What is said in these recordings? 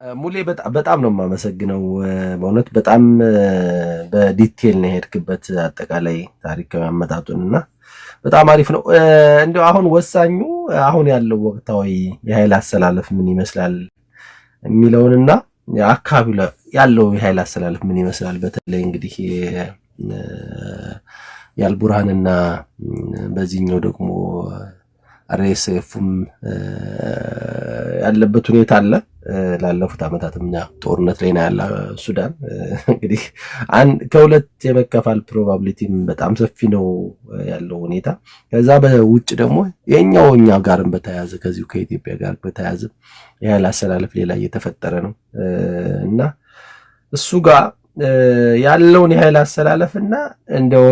ሙሌ በጣም ነው የማመሰግነው። በእውነት በጣም በዲቴል ነው የሄድክበት አጠቃላይ ታሪካዊ አመጣጡን እና በጣም አሪፍ ነው። እንዲያው አሁን ወሳኙ አሁን ያለው ወቅታዊ የኃይል አሰላለፍ ምን ይመስላል የሚለውንና አካባቢው ላይ ያለው የኃይል አሰላለፍ ምን ይመስላል በተለይ እንግዲህ የአልቡርሃንና በዚህኛው ደግሞ አርኤስኤፍም ያለበት ሁኔታ አለ። ላለፉት ዓመታትም ጦርነት ላይ ነው ያለ ሱዳን። እንግዲህ ከሁለት የመከፋል ፕሮባቢሊቲም በጣም ሰፊ ነው ያለው ሁኔታ። ከዛ በውጭ ደግሞ እኛ ጋርም በተያያዘ ከዚሁ ከኢትዮጵያ ጋር በተያያዘ የኃይል አሰላለፍ ሌላ እየተፈጠረ ነው እና እሱ ጋር ያለውን የኃይል አሰላለፍና እንደው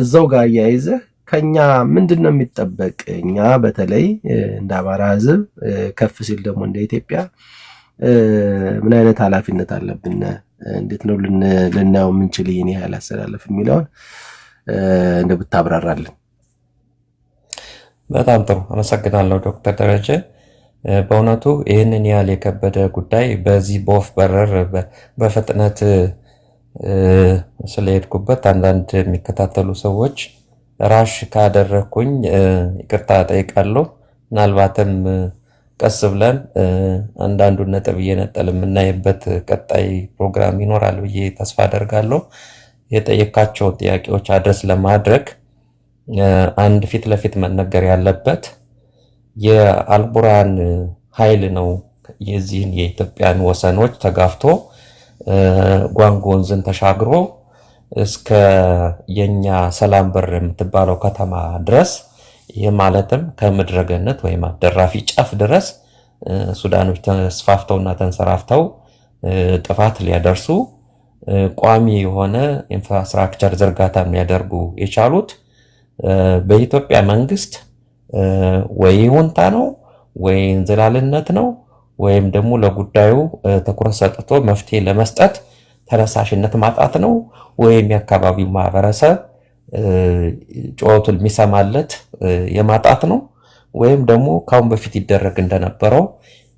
እዛው ጋር አያይዘህ ከኛ ምንድነው የሚጠበቅ? እኛ በተለይ እንደ አማራ ሕዝብ ከፍ ሲል ደግሞ እንደ ኢትዮጵያ ምን አይነት ኃላፊነት አለብን? እንዴት ነው ልናየው የምንችል ይህን የኃይል አሰላለፍ የሚለውን ብታብራራልን። በጣም ጥሩ አመሰግናለሁ ዶክተር ደረጀ። በእውነቱ ይህንን ያህል የከበደ ጉዳይ በዚህ በወፍ በረር በፍጥነት ስለሄድኩበት አንዳንድ የሚከታተሉ ሰዎች ራሽ ካደረኩኝ ይቅርታ ጠይቃለሁ። ምናልባትም ቀስ ብለን አንዳንዱን ነጥብ እየነጠል የምናይበት ቀጣይ ፕሮግራም ይኖራል ብዬ ተስፋ አደርጋለሁ። የጠየካቸው ጥያቄዎች አድረስ ለማድረግ አንድ ፊት ለፊት መነገር ያለበት የአልቡርሃን ኃይል ነው የዚህን የኢትዮጵያን ወሰኖች ተጋፍቶ ጓንግ ወንዝን ተሻግሮ እስከ የኛ ሰላም በር የምትባለው ከተማ ድረስ ይህ ማለትም ከምድረገነት ወይም አደራፊ ጫፍ ድረስ ሱዳኖች ተስፋፍተውና ተንሰራፍተው ጥፋት ሊያደርሱ ቋሚ የሆነ ኢንፍራስትራክቸር ዝርጋታ የሚያደርጉ የቻሉት በኢትዮጵያ መንግስት ወይ ይሁንታ ነው ወይ እንዝላልነት ነው ወይም ደግሞ ለጉዳዩ ትኩረት ሰጥቶ መፍትሄ ለመስጠት ተነሳሽነት ማጣት ነው ወይም የአካባቢው ማህበረሰብ ጮቱን የሚሰማለት የማጣት ነው ወይም ደግሞ ካሁን በፊት ይደረግ እንደነበረው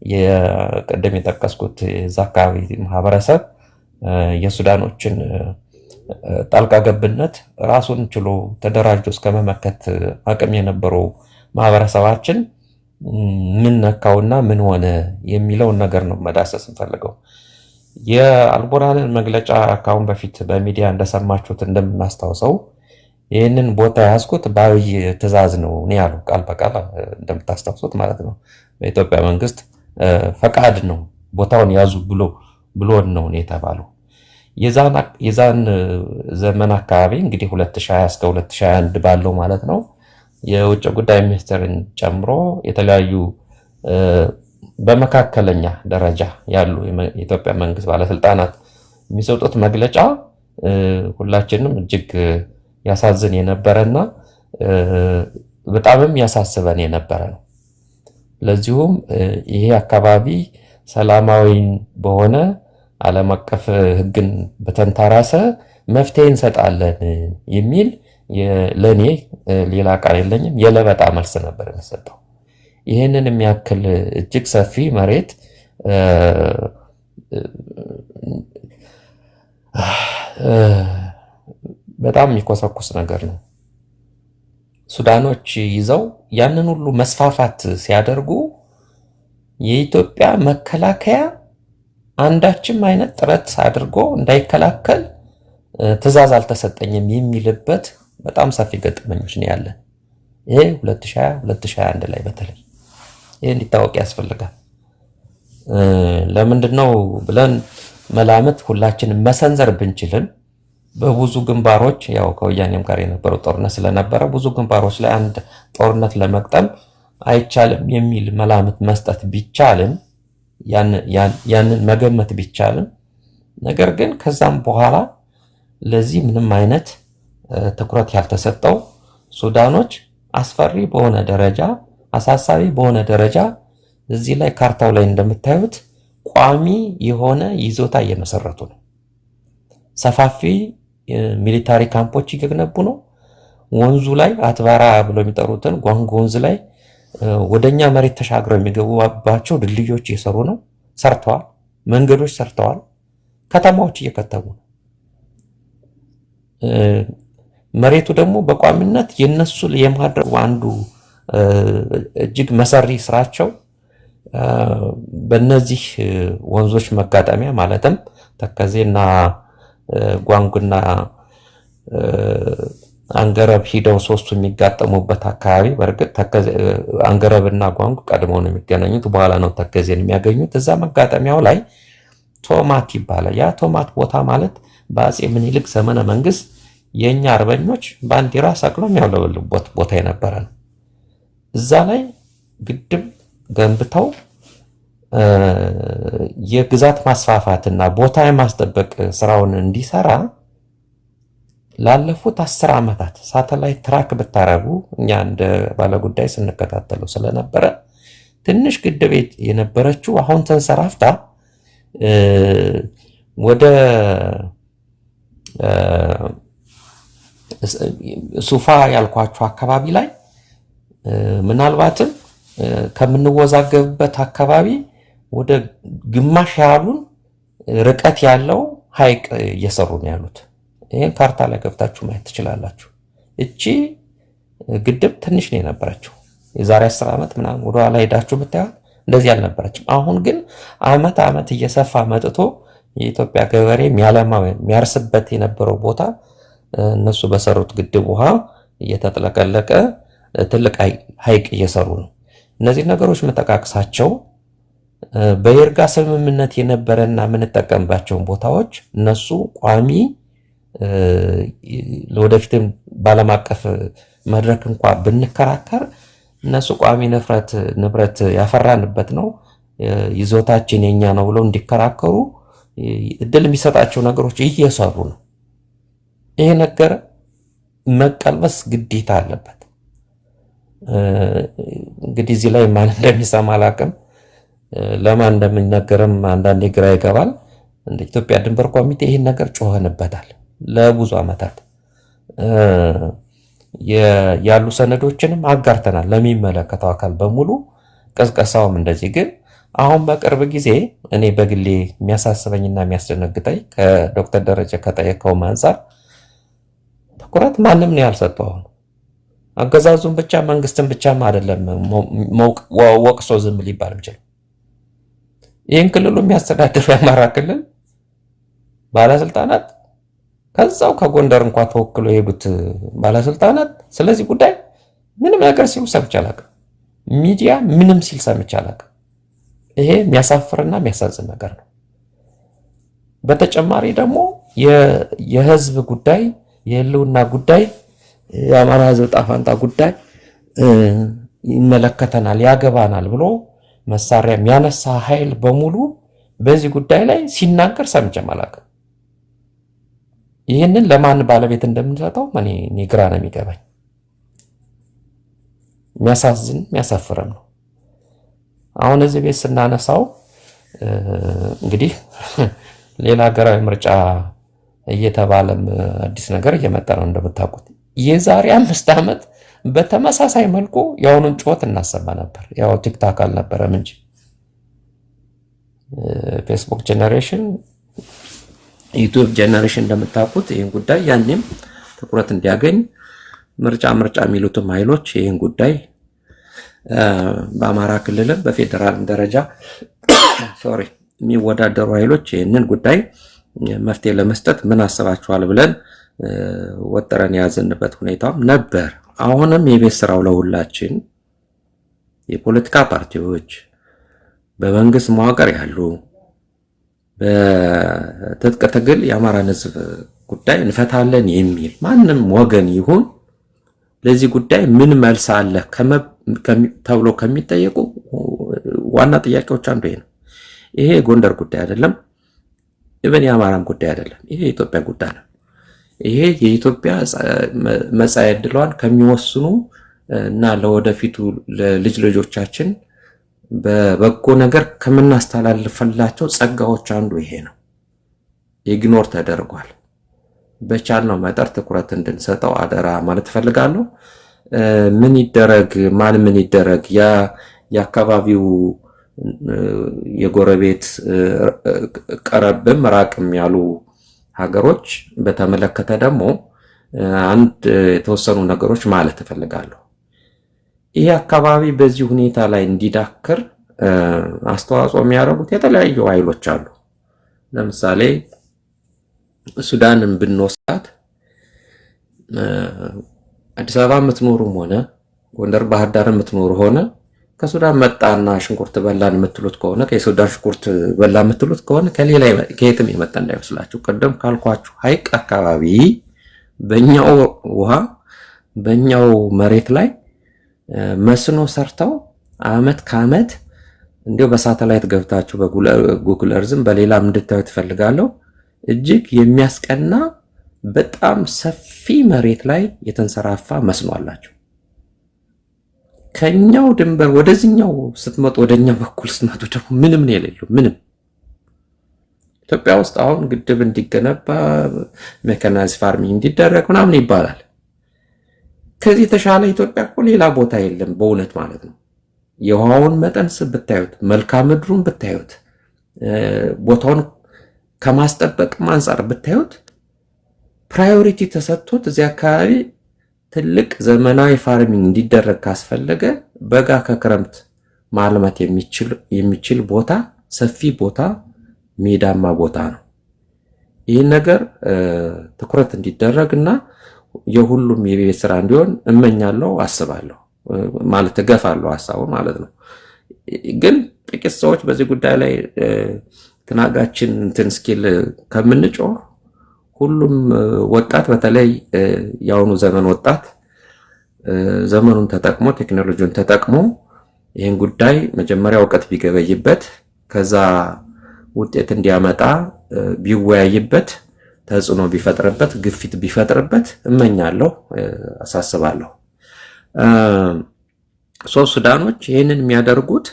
የቀደም የጠቀስኩት አካባቢ ማህበረሰብ የሱዳኖችን ጣልቃ ገብነት ራሱን ችሎ ተደራጅቶ እስከመመከት አቅም የነበረው ማህበረሰባችን ምን ነካውና ምን ሆነ የሚለውን ነገር ነው መዳሰስ እንፈልገው። የአልቡርሃንን መግለጫ ካሁን በፊት በሚዲያ እንደሰማችሁት እንደምናስታውሰው ይህንን ቦታ ያዝኩት በአብይ ትዕዛዝ ነው ያለው ቃል በቃል እንደምታስታውሱት ማለት ነው። በኢትዮጵያ መንግስት ፈቃድ ነው ቦታውን ያዙ ብሎን ነው የተባለው። የዛን ዘመን አካባቢ እንግዲህ 2020 እስከ 2021 ባለው ማለት ነው የውጭ ጉዳይ ሚኒስትርን ጨምሮ የተለያዩ በመካከለኛ ደረጃ ያሉ የኢትዮጵያ መንግስት ባለስልጣናት የሚሰጡት መግለጫ ሁላችንም እጅግ ያሳዝን የነበረና በጣምም ያሳስበን የነበረ ነው። ለዚሁም ይሄ አካባቢ ሰላማዊ በሆነ ዓለም አቀፍ ሕግን በተንተራሰ መፍትሄ እንሰጣለን የሚል ለኔ ሌላ ቃል የለኝም የለበጣ መልስ ነበር የሚሰጠው። ይህንን የሚያክል እጅግ ሰፊ መሬት በጣም የሚኮሰኩስ ነገር ነው። ሱዳኖች ይዘው ያንን ሁሉ መስፋፋት ሲያደርጉ የኢትዮጵያ መከላከያ አንዳችም አይነት ጥረት አድርጎ እንዳይከላከል ትዕዛዝ አልተሰጠኝም የሚልበት በጣም ሰፊ ገጠመኞች ነው ያለን። ይሄ 2020 2021 ላይ በተለይ ይሄ እንዲታወቅ ያስፈልጋል። ለምንድነው ብለን መላምት ሁላችንም መሰንዘር ብንችልም በብዙ ግንባሮች ያው ከወያኔም ጋር የነበረው ጦርነት ስለነበረ ብዙ ግንባሮች ላይ አንድ ጦርነት ለመቅጠም አይቻልም የሚል መላምት መስጠት ቢቻልም ያንን መገመት ቢቻልም ነገር ግን ከዛም በኋላ ለዚህ ምንም አይነት ትኩረት ያልተሰጠው ሱዳኖች አስፈሪ በሆነ ደረጃ አሳሳቢ በሆነ ደረጃ እዚህ ላይ ካርታው ላይ እንደምታዩት ቋሚ የሆነ ይዞታ እየመሰረቱ ነው። ሰፋፊ ሚሊታሪ ካምፖች እየገነቡ ነው። ወንዙ ላይ አትባራ ብለው የሚጠሩትን ጓንግ ወንዝ ላይ ወደኛ መሬት ተሻግረው የሚገቡባቸው ድልድዮች እየሰሩ ነው፣ ሰርተዋል። መንገዶች ሰርተዋል። ከተማዎች እየከተሙ ነው። መሬቱ ደግሞ በቋሚነት የነሱ የማድረግ አንዱ እጅግ መሰሪ ስራቸው በእነዚህ ወንዞች መጋጠሚያ ማለትም ተከዜና ጓንጉና አንገረብ ሂደው ሶስቱ የሚጋጠሙበት አካባቢ በእርግጥ አንገረብና ጓንጉ ቀድመው ነው የሚገናኙት፣ በኋላ ነው ተከዜን የሚያገኙት። እዛ መጋጠሚያው ላይ ቶማት ይባላል። ያ ቶማት ቦታ ማለት በአፄ ምኒልክ ዘመነ መንግስት የኛ አርበኞች ባንዲራ ሰቅለው የሚያውለበልቡበት ቦታ የነበረ ነው። እዛ ላይ ግድብ ገንብተው የግዛት ማስፋፋትና ቦታ የማስጠበቅ ስራውን እንዲሰራ ላለፉት 10 ዓመታት ሳተላይት ትራክ ብታረጉ እኛ እንደ ባለጉዳይ ስንከታተለው ስለነበረ ትንሽ ግድብ የነበረችው አሁን ተንሰራፍታ ወደ ሱፋ ያልኳቸው አካባቢ ላይ ምናልባትም ከምንወዛገብበት አካባቢ ወደ ግማሽ ያሉን ርቀት ያለው ሐይቅ እየሰሩ ነው ያሉት። ይሄን ካርታ ላይ ገብታችሁ ማየት ትችላላችሁ። እቺ ግድብ ትንሽ ነው የነበረችው። የዛሬ 10 ዓመት ምናምን ወደ ኋላ ሄዳችሁ ብታዩ እንደዚህ አልነበረችም። አሁን ግን ዓመት እየሰፋ መጥቶ የኢትዮጵያ ገበሬ የሚያለማው የሚያርስበት የነበረው ቦታ እነሱ በሰሩት ግድብ ውሃ እየተጥለቀለቀ ትልቅ ሐይቅ እየሰሩ ነው። እነዚህ ነገሮች መጠቃቀሳቸው በይርጋ ስምምነት የነበረና የምንጠቀምባቸውን ቦታዎች እነሱ ቋሚ ለወደፊትም ባለም አቀፍ መድረክ እንኳን ብንከራከር እነሱ ቋሚ ንብረት ያፈራንበት ነው ይዞታችን የኛ ነው ብለው እንዲከራከሩ እድል የሚሰጣቸው ነገሮች እየሰሩ ነው። ይሄ ነገር መቀልበስ ግዴታ አለበት። እንግዲህ እዚህ ላይ ማን እንደሚሰማ አላውቅም፣ ለማን እንደሚነገርም አንዳንዴ ግራ ይገባል። እንደ ኢትዮጵያ ድንበር ኮሚቴ ይሄን ነገር ጮኸንበታል ለብዙ ዓመታት። ያሉ ሰነዶችንም አጋርተናል ለሚመለከተው አካል በሙሉ ቀስቀሳውም እንደዚህ። ግን አሁን በቅርብ ጊዜ እኔ በግሌ የሚያሳስበኝና የሚያስደነግጠኝ ከዶክተር ደረጀ ከጠየቀው አንፃር ትኩረት ማንም ነው ያልሰጠው። አገዛዙን ብቻ መንግስትን ብቻም አይደለም ወቅሶ ዝም ሊባል ይችላል። ይህን ክልሉ የሚያስተዳድሩ የአማራ ክልል ባለስልጣናት ከዛው ከጎንደር እንኳን ተወክሎ የሄዱት ባለስልጣናት ስለዚህ ጉዳይ ምንም ነገር ሲሉ ሰምቼ አላውቅም። ሚዲያ ምንም ሲል ሰምቼ አላውቅም። ይሄ የሚያሳፍርና የሚያሳዝን ነገር ነው። በተጨማሪ ደግሞ የህዝብ ጉዳይ፣ የህልውና ጉዳይ፣ የአማራ ህዝብ ዕጣ ፈንታ ጉዳይ ይመለከተናል፣ ያገባናል ብሎ መሳሪያ የሚያነሳ ኃይል በሙሉ በዚህ ጉዳይ ላይ ሲናገር ሰምቼም አላውቅም። ይህንን ለማን ባለቤት እንደምንሰጠው እኔ ግራ ነው የሚገባኝ። የሚያሳዝን የሚያሳፍርም ነው። አሁን እዚህ ቤት ስናነሳው እንግዲህ ሌላ ሀገራዊ ምርጫ እየተባለም አዲስ ነገር እየመጣ ነው እንደምታውቁት። የዛሬ 5 ዓመት በተመሳሳይ መልኩ የአሁኑን ጩኸት እናሰማ ነበር። ያው ቲክታክ አልነበረም እንጂ ፌስቡክ ጄኔሬሽን፣ ዩቲዩብ ጄኔሬሽን እንደምታውቁት ይህን ጉዳይ ያኔም ትኩረት እንዲያገኝ ምርጫ የሚሉትም ኃይሎች ይህን ጉዳይ በአማራ ክልልም በፌዴራልም ደረጃ የሚወዳደሩ ኃይሎች ይህንን ጉዳይ መፍትሄ ለመስጠት ምን አስባችኋል ብለን ወጥረን የያዝንበት ሁኔታም ነበር። አሁንም የቤት ስራው ለሁላችን የፖለቲካ ፓርቲዎች፣ በመንግስት መዋቅር ያሉ፣ በትጥቅ ትግል የአማራን ህዝብ ጉዳይ እንፈታለን የሚል ማንም ወገን ይሁን ለዚህ ጉዳይ ምን መልስ አለ ተብሎ ከሚጠየቁ ዋና ጥያቄዎች አንዱ ይሄ ነው። ይሄ የጎንደር ጉዳይ አይደለም፣ ኢቨን የአማራም ጉዳይ አይደለም። ይሄ የኢትዮጵያ ጉዳይ ነው። ይሄ የኢትዮጵያ መጻኢ ዕድሏን ከሚወስኑ እና ለወደፊቱ ለልጅ ልጆቻችን በበጎ ነገር ከምናስተላልፈላቸው ጸጋዎች አንዱ ይሄ ነው። ኢግኖር ተደርጓል። በቻልነው መጠን ትኩረት እንድንሰጠው አደራ ማለት እፈልጋለሁ። ምን ይደረግ ማን ምን ይደረግ የአካባቢው የጎረቤት ቀረብም ራቅም ያሉ ሀገሮች በተመለከተ ደግሞ አንድ የተወሰኑ ነገሮች ማለት እፈልጋለሁ። ይህ አካባቢ በዚህ ሁኔታ ላይ እንዲዳክር አስተዋጽኦ የሚያደርጉት የተለያዩ ኃይሎች አሉ። ለምሳሌ ሱዳንን ብንወስዳት አዲስ አበባ የምትኖሩም ሆነ ጎንደር፣ ባህር ዳር የምትኖሩ ሆነ ከሱዳን መጣና ሽንኩርት በላን የምትሉት ከሆነ ከሱዳን ሽንኩርት በላ የምትሉት ከሆነ ከየትም የመጣ እንዳይመስላችሁ። ቅድም ካልኳችሁ ሐይቅ አካባቢ በእኛው ውሃ በእኛው መሬት ላይ መስኖ ሰርተው አመት ከአመት እንዲሁ በሳተላይት ገብታችሁ በጉግል እርዝም በሌላም እንድታዩ ትፈልጋለሁ። እጅግ የሚያስቀና በጣም ሰፊ መሬት ላይ የተንሰራፋ መስኖ አላቸው። ከኛው ድንበር ወደዚህኛው ስትመጡ ወደኛ በኩል ስትመጡ ደግሞ ምንም ነው የሌለው። ምንም ኢትዮጵያ ውስጥ አሁን ግድብ እንዲገነባ ሜካናይዝ ፋርሚንግ እንዲደረግ ምናምን ይባላል። ከዚህ የተሻለ ኢትዮጵያ እኮ ሌላ ቦታ የለም በእውነት ማለት ነው። የውሃውን መጠን ብታዩት፣ መልክዓ ምድሩን ብታዩት፣ ቦታውን ከማስጠበቅም አንጻር ብታዩት ፕራዮሪቲ ተሰጥቶት እዚህ አካባቢ ትልቅ ዘመናዊ ፋርሚንግ እንዲደረግ ካስፈለገ በጋ ከክረምት ማልማት የሚችል ቦታ፣ ሰፊ ቦታ፣ ሜዳማ ቦታ ነው። ይህን ነገር ትኩረት እንዲደረግና የሁሉም የቤት ስራ እንዲሆን እመኛለሁ፣ አስባለሁ፣ ማለት እገፋለሁ ሀሳቡ ማለት ነው። ግን ጥቂት ሰዎች በዚህ ጉዳይ ላይ ትናጋችን እንትን ስኪል ከምንጮህ ሁሉም ወጣት በተለይ የአሁኑ ዘመን ወጣት ዘመኑን ተጠቅሞ ቴክኖሎጂውን ተጠቅሞ ይህን ጉዳይ መጀመሪያ እውቀት ቢገበይበት ከዛ ውጤት እንዲያመጣ ቢወያይበት ተጽዕኖ ቢፈጥርበት ግፊት ቢፈጥርበት እመኛለሁ፣ አሳስባለሁ። ሱዳኖች ይህንን የሚያደርጉት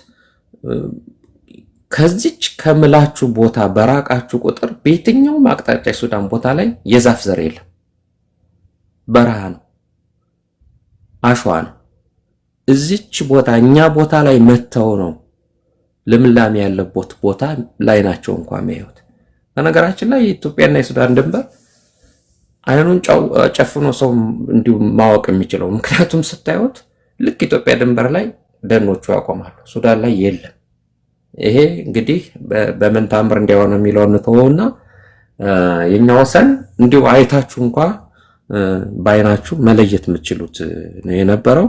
ከዚች ከምላችሁ ቦታ በራቃችሁ ቁጥር በየትኛውም አቅጣጫ የሱዳን ቦታ ላይ የዛፍ ዘር የለም። በረሃ ነው፣ አሸዋ ነው። እዚች ቦታ እኛ ቦታ ላይ መተው ነው ልምላሜ ያለበት ቦታ ላይ ናቸው እንኳን የሚያዩት። በነገራችን ላይ የኢትዮጵያና የሱዳን ድንበር አይኑን ጨፍኖ ሰው እንዲሁ ማወቅ የሚችለው ምክንያቱም ስታዩት ልክ ኢትዮጵያ ድንበር ላይ ደኖቹ ያቆማሉ፣ ሱዳን ላይ የለም። ይሄ እንግዲህ በምን ታምር እንዲሆነ የሚለው እንተወውና የኛ ወሰን እንዲሁ አይታችሁ እንኳ በአይናችሁ መለየት የምትችሉት ነው የነበረው፣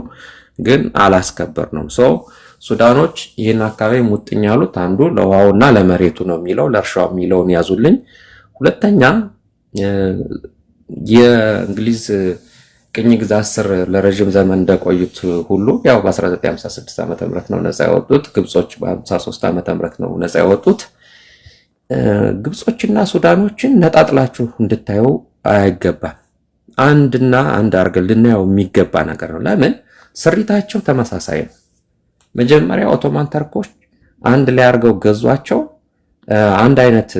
ግን አላስከበር ነው። ሱዳኖች ይህን አካባቢ ሙጥኝ ያሉት አንዱ ለውሃውና ለመሬቱ ነው የሚለው፣ ለእርሻው የሚለውን ያዙልኝ። ሁለተኛ የእንግሊዝ ቅኝ ግዛት ስር ለረጅም ዘመን እንደቆዩት ሁሉ ያው በ1956 ዓመተ ምህረት ነው ነፃ ያወጡት። ግብጾች በ53 ዓመተ ምህረት ነው ነፃ ያወጡት። ግብጾችና ሱዳኖችን ነጣጥላችሁ እንድታዩ አይገባም። አንድና አንድ አድርገን ልናየው የሚገባ ነገር ነው። ለምን? ስሪታቸው ተመሳሳይ ነው። መጀመሪያ ኦቶማን ተርኮች አንድ ላይ አድርገው ገዟቸው። አንድ አይነት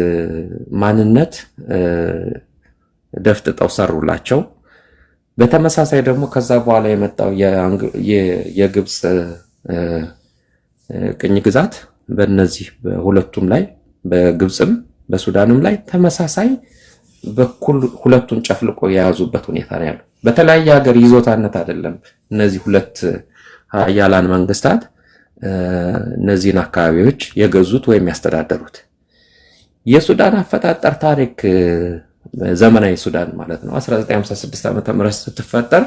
ማንነት ደፍጥጠው ሰሩላቸው። በተመሳሳይ ደግሞ ከዛ በኋላ የመጣው የግብፅ ቅኝ ግዛት በእነዚህ በሁለቱም ላይ በግብፅም በሱዳንም ላይ ተመሳሳይ በኩል ሁለቱን ጨፍልቆ የያዙበት ሁኔታ ነው ያለው። በተለያየ ሀገር ይዞታነት አይደለም እነዚህ ሁለት ሀያላን መንግስታት እነዚህን አካባቢዎች የገዙት ወይም ያስተዳደሩት። የሱዳን አፈጣጠር ታሪክ ዘመናዊ ሱዳን ማለት ነው 1956 ዓመተ ምህረት ስትፈጠር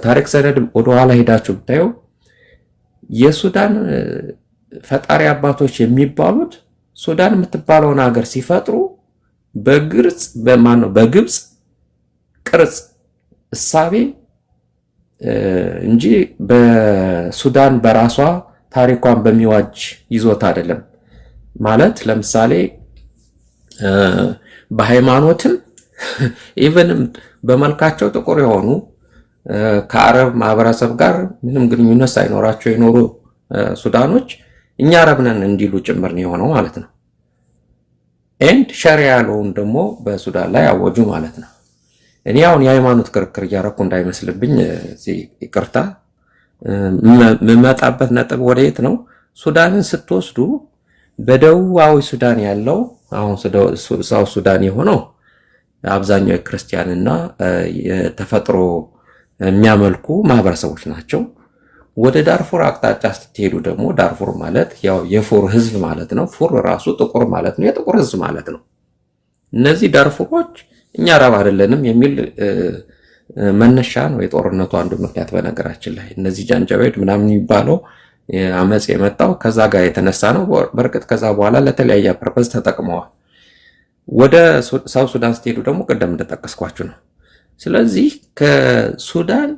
ታሪክ ሰነድ ወደ ኋላ ሄዳችሁ ብታዩ የሱዳን ፈጣሪ አባቶች የሚባሉት ሱዳን የምትባለውን ሀገር ሲፈጥሩ በግብፅ ቅርጽ እሳቤ እንጂ በሱዳን በራሷ ታሪኳን በሚዋጅ ይዞታ አይደለም። ማለት ለምሳሌ በሃይማኖትም ኢቨንም በመልካቸው ጥቁር የሆኑ ከአረብ ማህበረሰብ ጋር ምንም ግንኙነት ሳይኖራቸው የኖሩ ሱዳኖች እኛ አረብ ነን እንዲሉ ጭምር ነው የሆነው ማለት ነው። ኤንድ ሸሪያ ያለውን ደግሞ በሱዳን ላይ አወጁ ማለት ነው። እኔ አሁን የሃይማኖት ክርክር እያረኩ እንዳይመስልብኝ ይቅርታ። የምመጣበት ነጥብ ወደየት ነው? ሱዳንን ስትወስዱ በደቡባዊ ሱዳን ያለው አሁን ሳውት ሱዳን የሆነው አብዛኛው የክርስቲያንና የተፈጥሮ የሚያመልኩ ማህበረሰቦች ናቸው። ወደ ዳርፉር አቅጣጫ ስትሄዱ ደግሞ ዳርፉር ማለት ያው የፉር ህዝብ ማለት ነው። ፉር ራሱ ጥቁር ማለት ነው፣ የጥቁር ህዝብ ማለት ነው። እነዚህ ዳርፉሮች እኛ አረብ አይደለንም የሚል መነሻ ነው የጦርነቱ አንዱ ምክንያት። በነገራችን ላይ እነዚህ ጃንጃዊድ ምናምን የሚባለው አመጽ የመጣው ከዛ ጋር የተነሳ ነው። በእርግጥ ከዛ በኋላ ለተለያየ ፐርፐዝ ተጠቅመዋል። ወደ ሳውት ሱዳን ስትሄዱ ደግሞ ቀደም እንደጠቀስኳችሁ ነው። ስለዚህ ከሱዳን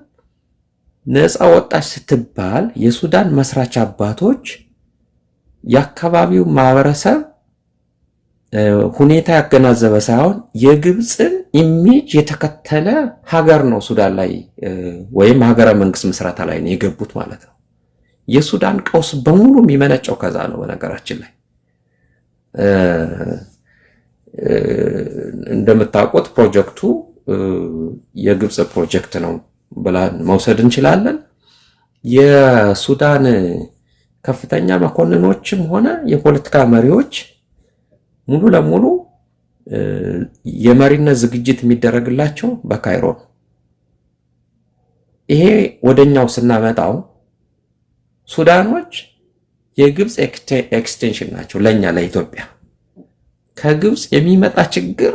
ነፃ ወጣች ስትባል የሱዳን መስራች አባቶች የአካባቢው ማህበረሰብ ሁኔታ ያገናዘበ ሳይሆን የግብፅን ኢሜጅ የተከተለ ሀገር ነው ሱዳን ላይ ወይም ሀገረ መንግስት ምስረታ ላይ ነው የገቡት ማለት ነው። የሱዳን ቀውስ በሙሉ የሚመነጨው ከዛ ነው። በነገራችን ላይ እንደምታውቁት ፕሮጀክቱ የግብፅ ፕሮጀክት ነው ብለን መውሰድ እንችላለን። የሱዳን ከፍተኛ መኮንኖችም ሆነ የፖለቲካ መሪዎች ሙሉ ለሙሉ የመሪነት ዝግጅት የሚደረግላቸው በካይሮ ነው። ይሄ ወደኛው ስናመጣው ሱዳኖች የግብፅ ኤክስቴንሽን ናቸው ለኛ ለኢትዮጵያ። ከግብፅ የሚመጣ ችግር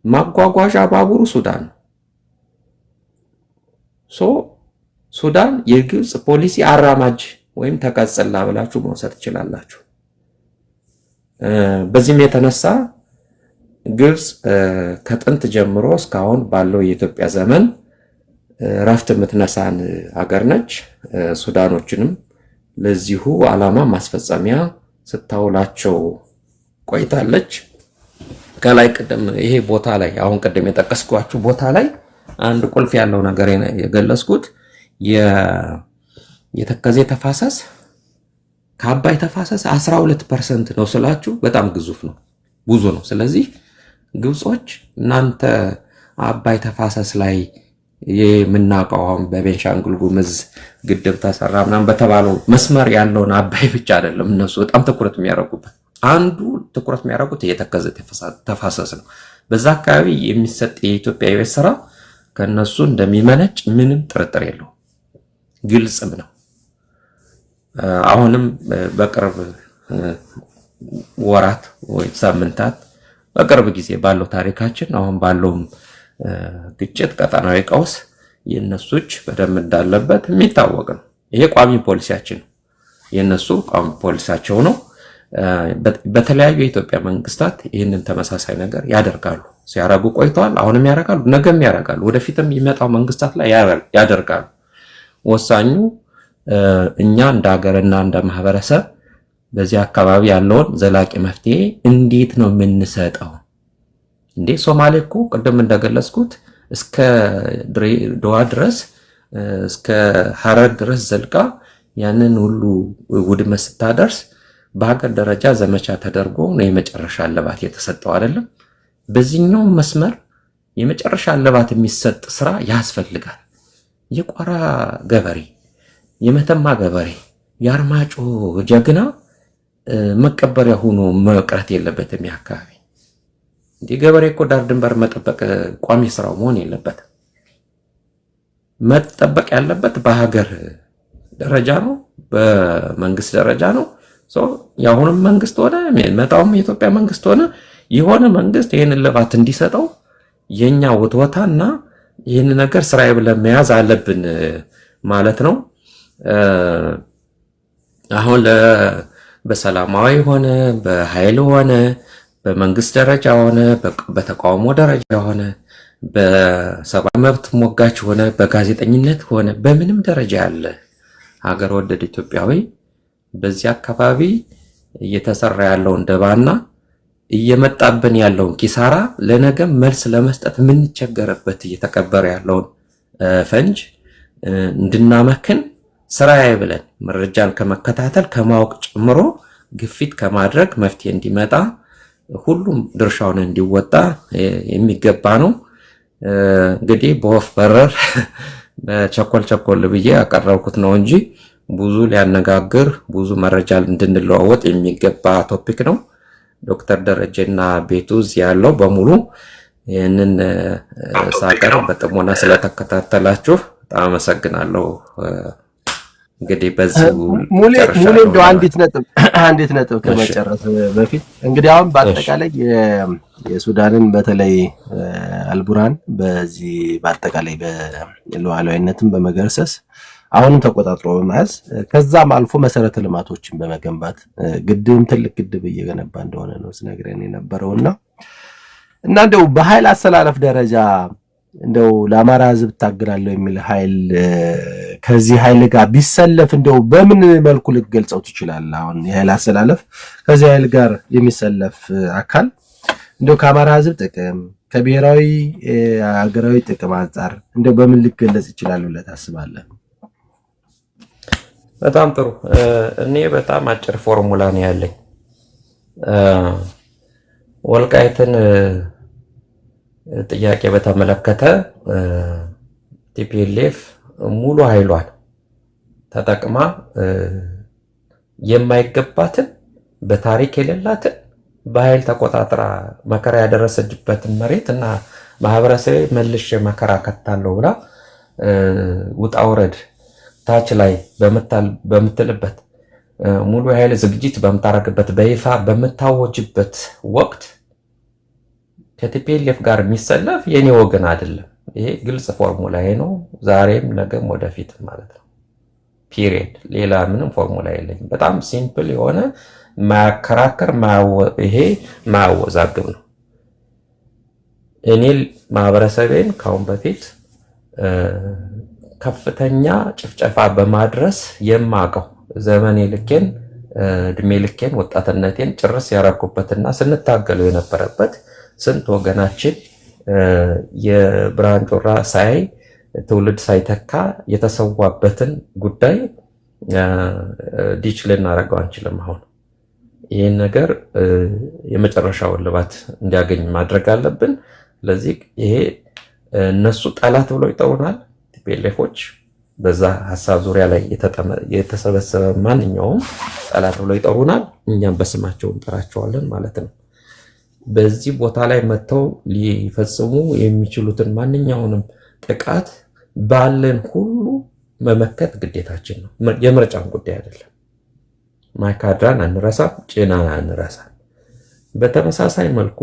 ማጓጓዣ ባቡሩ ሱዳን ነው። ሱዳን የግብፅ ፖሊሲ አራማጅ ወይም ተቀጽላ ብላችሁ መውሰድ ትችላላችሁ። በዚህም የተነሳ ግብፅ ከጥንት ጀምሮ እስካሁን ባለው የኢትዮጵያ ዘመን ረፍት የምትነሳን ሀገር ነች። ሱዳኖችንም ለዚሁ ዓላማ ማስፈጸሚያ ስታውላቸው ቆይታለች። ከላይ ቅድም ይሄ ቦታ ላይ አሁን ቅድም የጠቀስኳችሁ ቦታ ላይ አንድ ቁልፍ ያለው ነገር የገለጽኩት የተከዜ ተፋሰስ ከአባይ ተፋሰስ 12% ነው ስላችሁ በጣም ግዙፍ ነው፣ ብዙ ነው። ስለዚህ ግብጾች እናንተ አባይ ተፋሰስ ላይ የምናውቀው አሁን በቤንሻንጉል ጉምዝ ግድብ ተሰራ ምናምን በተባለው መስመር ያለውን አባይ ብቻ አይደለም እነሱ በጣም ትኩረት የሚያደርጉበት። አንዱ ትኩረት የሚያደርጉት የተከዜ ተፋሰስ ነው። በዛ አካባቢ የሚሰጥ የኢትዮጵያ የቤት ስራ ከነሱ እንደሚመነጭ ምንም ጥርጥር የለው፣ ግልጽም ነው። አሁንም በቅርብ ወራት ወይ ሳምንታት በቅርብ ጊዜ ባለው ታሪካችን አሁን ባለውም ግጭት ቀጠናዊ ቀውስ የነሱች በደንብ እንዳለበት የሚታወቅ ነው። ይሄ ቋሚ ፖሊሲያችን ነው፣ የነሱ ቋሚ ፖሊሲያቸው ነው። በተለያዩ የኢትዮጵያ መንግስታት ይህንን ተመሳሳይ ነገር ያደርጋሉ፣ ሲያረጉ ቆይተዋል፣ አሁንም ያደርጋሉ፣ ነገም ያደርጋሉ፣ ወደፊትም የሚመጣው መንግስታት ላይ ያደርጋሉ። ወሳኙ እኛ እንደ ሀገርና እንደ ማህበረሰብ በዚህ አካባቢ ያለውን ዘላቂ መፍትሄ እንዴት ነው የምንሰጠው? እንዴ ሶማሌ እኮ ቅድም እንደገለጽኩት እስከ ድሬዳዋ ድረስ እስከ ሐረር ድረስ ዘልቃ ያንን ሁሉ ውድመት ስታደርስ በሀገር ደረጃ ዘመቻ ተደርጎ ነው የመጨረሻ እልባት የተሰጠው አይደለም። በዚህኛው መስመር የመጨረሻ እልባት የሚሰጥ ስራ ያስፈልጋል። የቋራ ገበሬ፣ የመተማ ገበሬ፣ የአርማጮ ጀግና መቀበሪያ ሆኖ መቅረት የለበትም። አካባቢ እንዲህ ገበሬ እኮ ዳር ድንበር መጠበቅ ቋሚ ስራው መሆን የለበትም። መጠበቅ ያለበት በሀገር ደረጃ ነው፣ በመንግስት ደረጃ ነው። የአሁኑም መንግስት ሆነ መጣውም የኢትዮጵያ መንግስት ሆነ የሆነ መንግስት ይህን እልባት እንዲሰጠው የኛ ውትወታና ይህን ነገር ስራዬ ብለን መያዝ አለብን ማለት ነው። አሁን በሰላማዊ ሆነ በኃይል ሆነ በመንግስት ደረጃ ሆነ በተቃውሞ ደረጃ ሆነ በሰብአዊ መብት ሞጋች ሆነ በጋዜጠኝነት ሆነ በምንም ደረጃ ያለ ሀገር ወደድ ኢትዮጵያዊ በዚህ አካባቢ እየተሰራ ያለውን ደባና እየመጣብን ያለውን ኪሳራ ለነገም መልስ ለመስጠት የምንቸገርበት እየተቀበረ ያለውን ፈንጅ እንድናመክን ስራዬ ብለን መረጃን ከመከታተል ከማወቅ ጨምሮ ግፊት ከማድረግ መፍትሄ እንዲመጣ ሁሉም ድርሻውን እንዲወጣ የሚገባ ነው። እንግዲህ በወፍ በረር ቸኮል ብዬ ያቀረብኩት ነው እንጂ ብዙ ሊያነጋግር ብዙ መረጃ እንድንለዋወጥ የሚገባ ቶፒክ ነው። ዶክተር ደረጀና ቤቱ እዚህ ያለው በሙሉ ይህንን ሳቀርብ በጥሞና ስለተከታተላችሁ በጣም አመሰግናለሁ። እንግዲህ በዚህ ሙሌ እንደው አንዲት ነጥብ ከመጨረስ በፊት እንግዲህ አሁን በአጠቃላይ የሱዳንን በተለይ አልቡርሃን በዚህ በአጠቃላይ በሉዓላዊነትን በመገርሰስ አሁንም ተቆጣጥሮ በመያዝ ከዛም አልፎ መሰረተ ልማቶችን በመገንባት ግድብም ትልቅ ግድብ እየገነባ እንደሆነ ነው ሲነግረን የነበረውና እንደው በኃይል አሰላለፍ ደረጃ እንደው ለአማራ ሕዝብ ታግላለሁ የሚል ኃይል ከዚህ ኃይል ጋር ቢሰለፍ እንደው በምን መልኩ ልትገልጸው ትችላለህ? አሁን የኃይል አሰላለፍ ከዚህ ኃይል ጋር የሚሰለፍ አካል እንደው ከአማራ ሕዝብ ጥቅም ከብሔራዊ ሀገራዊ ጥቅም አንጻር እንደው በምን ሊገለጽ ይችላል ብለህ ታስባለህ? በጣም ጥሩ። እኔ በጣም አጭር ፎርሙላ ነው ያለኝ። ወልቃይትን ጥያቄ በተመለከተ ቲፒኤልኤፍ ሙሉ ኃይሏን ተጠቅማ የማይገባትን በታሪክ የሌላትን በኃይል ተቆጣጥራ መከራ ያደረሰችበትን መሬት እና ማህበረሰብ መልሼ መከራ ከታለው ብላ ውጣ ውረድ ታች ላይ በምትልበት ሙሉ ኃይል ዝግጅት በምታረግበት በይፋ በምታወጅበት ወቅት ከቲፒኤልኤፍ ጋር የሚሰለፍ የኔ ወገን አይደለም። ይሄ ግልጽ ፎርሙላ ነው፣ ዛሬም ነገም ወደፊት ማለት ነው። ፒሪየድ። ሌላ ምንም ፎርሙላ የለኝም። በጣም ሲምፕል የሆነ ማከራከር ይሄ ማወዛግብ ነው። እኔ ማህበረሰቤን ካሁን በፊት ከፍተኛ ጭፍጨፋ በማድረስ የማቀው ዘመኔ ልኬን እድሜ ልኬን ወጣትነቴን ጭርስ ያረኩበትና ስንታገለው የነበረበት ስንት ወገናችን የብርሃን ጮራ ሳይ ትውልድ ሳይተካ የተሰዋበትን ጉዳይ ዲች ልናደርገው አንችልም። አሁን ይህን ነገር የመጨረሻውን ልባት እንዲያገኝ ማድረግ አለብን። ስለዚህ ይሄ እነሱ ጠላት ብለው ይጠሩናል። ቲፒኤልኤፎች በዛ ሀሳብ ዙሪያ ላይ የተሰበሰበ ማንኛውም ጠላት ብለው ይጠሩናል። እኛም በስማቸው እንጠራቸዋለን ማለት ነው። በዚህ ቦታ ላይ መጥተው ሊፈጽሙ የሚችሉትን ማንኛውንም ጥቃት ባለን ሁሉ መመከት ግዴታችን ነው። የምርጫን ጉዳይ አይደለም። ማይካድራን አንረሳም፣ ጭናን አንረሳም። በተመሳሳይ መልኩ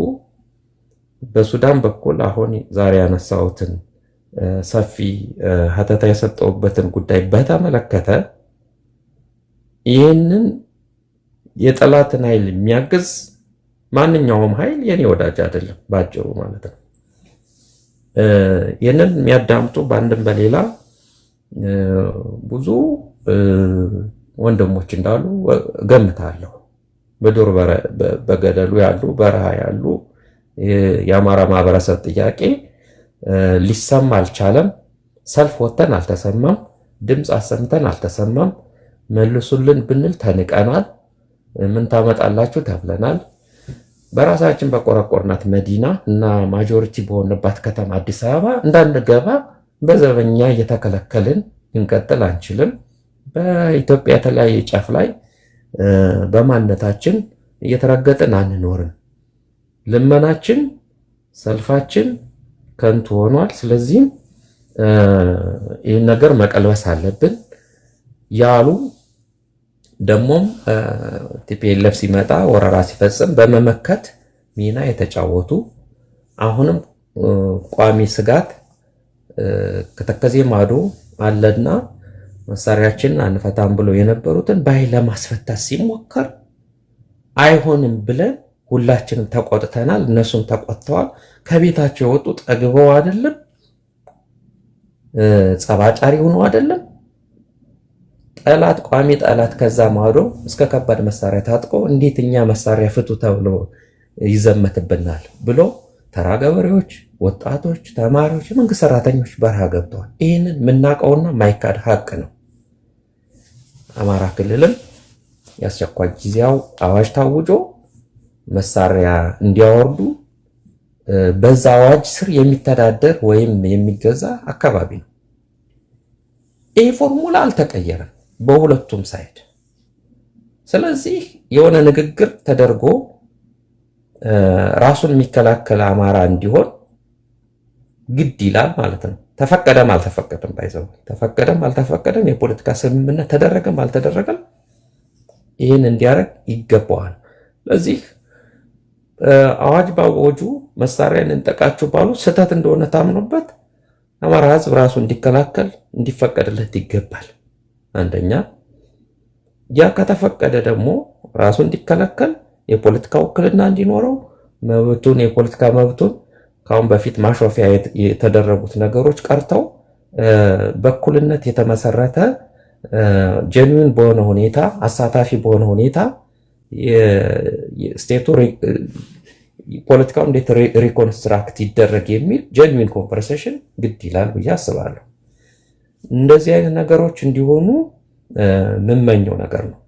በሱዳን በኩል አሁን ዛሬ ያነሳሁትን ሰፊ ሀተታ የሰጠውበትን ጉዳይ በተመለከተ ይህንን የጠላትን ኃይል የሚያግዝ ማንኛውም ኃይል የኔ ወዳጅ አይደለም ባጭሩ ማለት ነው። ይህንን የሚያዳምጡ በአንድም በሌላ ብዙ ወንድሞች እንዳሉ ገምታለሁ። በዱር በገደሉ ያሉ በረሃ ያሉ የአማራ ማህበረሰብ ጥያቄ ሊሰማ አልቻለም። ሰልፍ ወጥተን አልተሰማም። ድምፅ አሰምተን አልተሰማም። መልሱልን ብንል ተንቀናል። ምን ታመጣላችሁ ተብለናል። በራሳችን በቆረቆርናት መዲና እና ማጆሪቲ በሆነባት ከተማ አዲስ አበባ እንዳንገባ በዘበኛ እየተከለከልን እንቀጥል አንችልም። በኢትዮጵያ የተለያየ ጫፍ ላይ በማንነታችን እየተረገጥን አንኖርም። ልመናችን፣ ሰልፋችን ከንቱ ሆኗል። ስለዚህም ይህን ነገር መቀልበስ አለብን ያሉ ደግሞም ቲፒኤልኤፍ ሲመጣ ወረራ ሲፈጽም በመመከት ሚና የተጫወቱ አሁንም ቋሚ ስጋት ከተከዜ ማዶ አለና መሳሪያችንን አንፈታም ብሎ የነበሩትን በኃይል ለማስፈታት ሲሞከር አይሆንም ብለን ሁላችንም ተቆጥተናል። እነሱም ተቆጥተዋል። ከቤታቸው የወጡ ጠግበው አይደለም፣ ጸባጫሪ ሆነው አይደለም። ጠላት ቋሚ ጠላት ከዛ ማዶ እስከ ከባድ መሳሪያ ታጥቆ እንዴት እኛ መሳሪያ ፍቱ ተብሎ ይዘመትብናል ብሎ ተራ ገበሬዎች፣ ወጣቶች፣ ተማሪዎች፣ የመንግስት ሰራተኞች በረሃ ገብተዋል። ይህንን የምናውቀውና ማይካድ ሀቅ ነው። አማራ ክልልም የአስቸኳይ ጊዜያዊ አዋጅ ታውጆ መሳሪያ እንዲያወርዱ በዛ አዋጅ ስር የሚተዳደር ወይም የሚገዛ አካባቢ ነው። ይህ ፎርሙላ አልተቀየረም። በሁለቱም ሳይድ። ስለዚህ የሆነ ንግግር ተደርጎ ራሱን የሚከላከል አማራ እንዲሆን ግድ ይላል ማለት ነው። ተፈቀደም አልተፈቀደም ባይዘው ተፈቀደም አልተፈቀደም የፖለቲካ ስምምነት ተደረገም አልተደረገም ይህን እንዲያደርግ ይገባዋል። ለዚህ አዋጅ ባወጁ መሳሪያን እንጠቃችሁ ባሉ ስህተት እንደሆነ ታምኖበት አማራ ህዝብ ራሱ እንዲከላከል እንዲፈቀድለት ይገባል። አንደኛ ያ ከተፈቀደ ደግሞ ራሱ እንዲከላከል የፖለቲካ ውክልና እንዲኖረው መብቱን የፖለቲካ መብቱን ካሁን በፊት ማሾፊያ የተደረጉት ነገሮች ቀርተው በእኩልነት የተመሰረተ ጀኒዩን በሆነ ሁኔታ አሳታፊ በሆነ ሁኔታ ስቴቱ ፖለቲካው እንዴት ሪኮንስትራክት ይደረግ የሚል ጀኒዩን ኮንቨርሴሽን ግድ ይላል ብዬ አስባለሁ። እንደዚህ አይነት ነገሮች እንዲሆኑ የምመኘው ነገር ነው።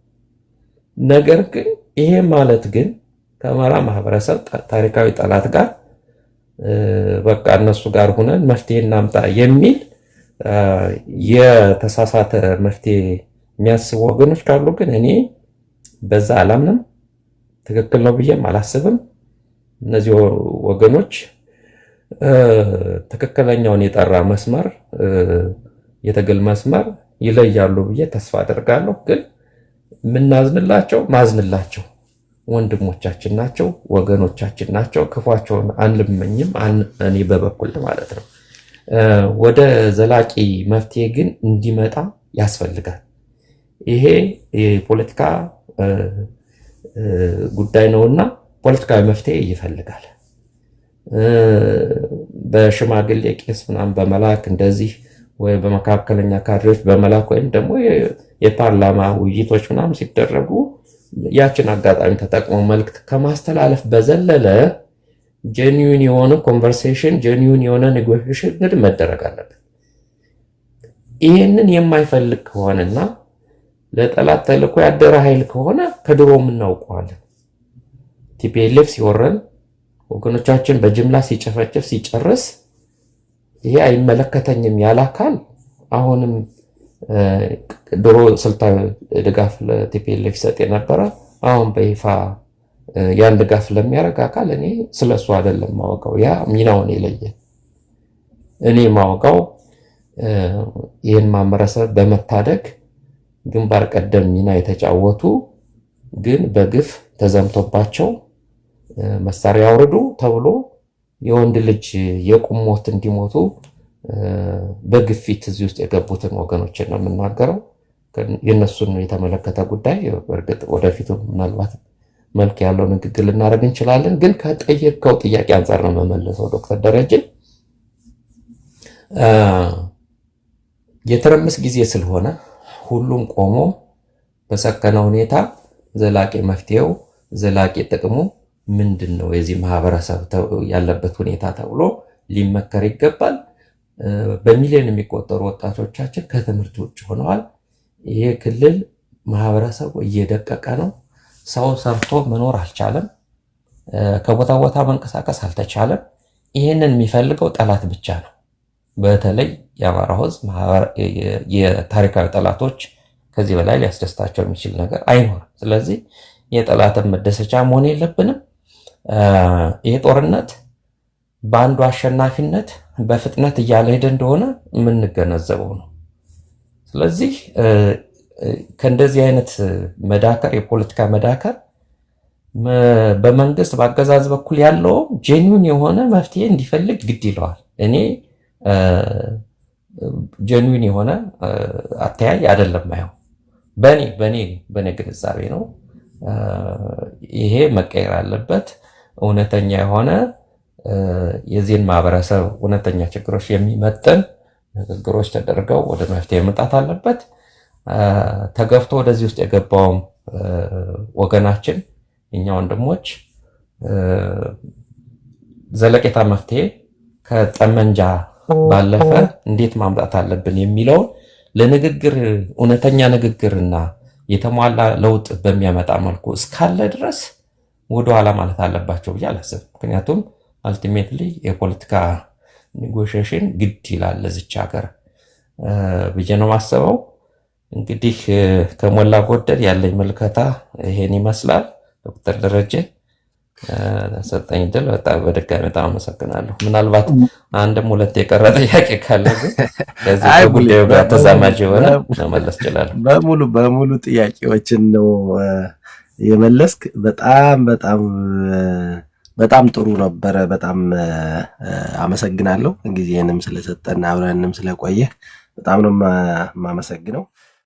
ነገር ግን ይሄ ማለት ግን ከአማራ ማህበረሰብ ታሪካዊ ጠላት ጋር በቃ እነሱ ጋር ሆነን መፍትሄ እናምጣ የሚል የተሳሳተ መፍትሄ የሚያስቡ ወገኖች ካሉ ግን እኔ በዛ አላምንም፣ ትክክል ነው ብዬም አላስብም። እነዚህ ወገኖች ትክክለኛውን የጠራ መስመር የትግል መስመር ይለያሉ ብዬ ተስፋ አደርጋለሁ። ግን የምናዝንላቸው ማዝንላቸው ወንድሞቻችን ናቸው፣ ወገኖቻችን ናቸው። ክፏቸውን አንልመኝም እኔ በበኩል ማለት ነው። ወደ ዘላቂ መፍትሄ ግን እንዲመጣ ያስፈልጋል። ይሄ የፖለቲካ ጉዳይ ነውና ፖለቲካዊ መፍትሄ ይፈልጋል። በሽማግሌ ቄስ ምናምን በመላክ እንደዚህ ወይ በመካከለኛ ካድሬዎች በመላክ ወይም ደግሞ የፓርላማ ውይይቶች ምናምን ሲደረጉ ያችን አጋጣሚ ተጠቅሞ መልክት ከማስተላለፍ በዘለለ ጀኒዩን የሆነ ኮንቨርሴሽን ጀኒዩን የሆነ ኔጎሽዬሽን እንግዲህ መደረግ አለበት። ይህንን የማይፈልግ ከሆነና ለጠላት ተልዕኮ ያደረ ኃይል ከሆነ ከድሮ እናውቀዋለን። ቲፒኤልኤፍ ሲወረን ወገኖቻችን በጅምላ ሲጨፈጭፍ ሲጨርስ ይሄ አይመለከተኝም ያለ አካል አሁንም ድሮ ስልታዊ ድጋፍ ለቲፒኤልኤፍ ይሰጥ የነበረ አሁን በይፋ ያን ድጋፍ ለሚያደርግ አካል እኔ ስለሱ አይደለም ማወቀው። ያ ሚናውን የለየ እኔ ማወቀው ይህን ማህበረሰብ በመታደግ ግንባር ቀደም ሚና የተጫወቱ ግን በግፍ ተዘምቶባቸው መሳሪያ አውርዱ ተብሎ የወንድ ልጅ የቁም ሞት እንዲሞቱ በግፊት እዚህ ውስጥ የገቡትን ወገኖችን ነው የምናገረው። የነሱን የተመለከተ ጉዳይ በእርግጥ ወደፊቱ ምናልባት መልክ ያለው ንግግር ልናደርግ እንችላለን። ግን ከጠየቀው ጥያቄ አንጻር ነው መመለሰው። ዶክተር ደረጀ የትርምስ ጊዜ ስለሆነ ሁሉም ቆሞ በሰከነ ሁኔታ ዘላቂ መፍትሄው ዘላቂ ጥቅሙ ምንድን ነው የዚህ ማህበረሰብ ያለበት ሁኔታ ተብሎ ሊመከር ይገባል። በሚሊዮን የሚቆጠሩ ወጣቶቻችን ከትምህርት ውጭ ሆነዋል። ይሄ ክልል ማህበረሰቡ እየደቀቀ ነው። ሰው ሰርቶ መኖር አልቻለም። ከቦታ ቦታ መንቀሳቀስ አልተቻለም። ይህንን የሚፈልገው ጠላት ብቻ ነው። በተለይ የአማራው ህዝብ የታሪካዊ ጠላቶች ከዚህ በላይ ሊያስደስታቸው የሚችል ነገር አይኖርም። ስለዚህ የጠላትን መደሰቻ መሆን የለብንም። ይህ ጦርነት በአንዱ አሸናፊነት በፍጥነት እያለ ሄደ እንደሆነ የምንገነዘበው ነው። ስለዚህ ከእንደዚህ አይነት መዳከር የፖለቲካ መዳከር በመንግስት በአገዛዝ በኩል ያለው ጄኒውን የሆነ መፍትሄ እንዲፈልግ ግድ ይለዋል። እኔ ጄኒውን የሆነ አተያይ አይደለም አየው በኔ ግንዛቤ ነው። ይሄ መቀየር አለበት። እውነተኛ የሆነ የዚህን ማህበረሰብ እውነተኛ ችግሮች የሚመጥን ንግግሮች ተደርገው ወደ መፍትሄ መምጣት አለበት። ተገፍቶ ወደዚህ ውስጥ የገባውም ወገናችን እኛ ወንድሞች ዘለቄታ መፍትሄ ከጠመንጃ ባለፈ እንዴት ማምጣት አለብን የሚለውን ለንግግር እውነተኛ ንግግርና የተሟላ ለውጥ በሚያመጣ መልኩ እስካለ ድረስ ወደኋላ ማለት አለባቸው ብዬ አላስብም። ምክንያቱም አልቲሜትሊ የፖለቲካ ኔጎሽዬሽን ግድ ይላል ለዚች ሀገር ብዬ ነው ማስበው። እንግዲህ ከሞላ ጎደል ያለኝ ምልከታ ይሄን ይመስላል። ዶክተር ደረጀ ሰጠኝ ድል በጣም በድጋሚ በጣም አመሰግናለሁ። ምናልባት አንድም ሁለት የቀረ ጥያቄ ካለ ግን ከዚህ ከጉዳዩ ጋር ተዛማጅ የሆነ መመለስ ይችላል። በሙሉ ጥያቄዎችን ነው የመለስክ። በጣም ጥሩ ነበረ። በጣም አመሰግናለሁ። ጊዜንም ስለሰጠና አብረንም ስለቆየ በጣም ነው የማመሰግነው።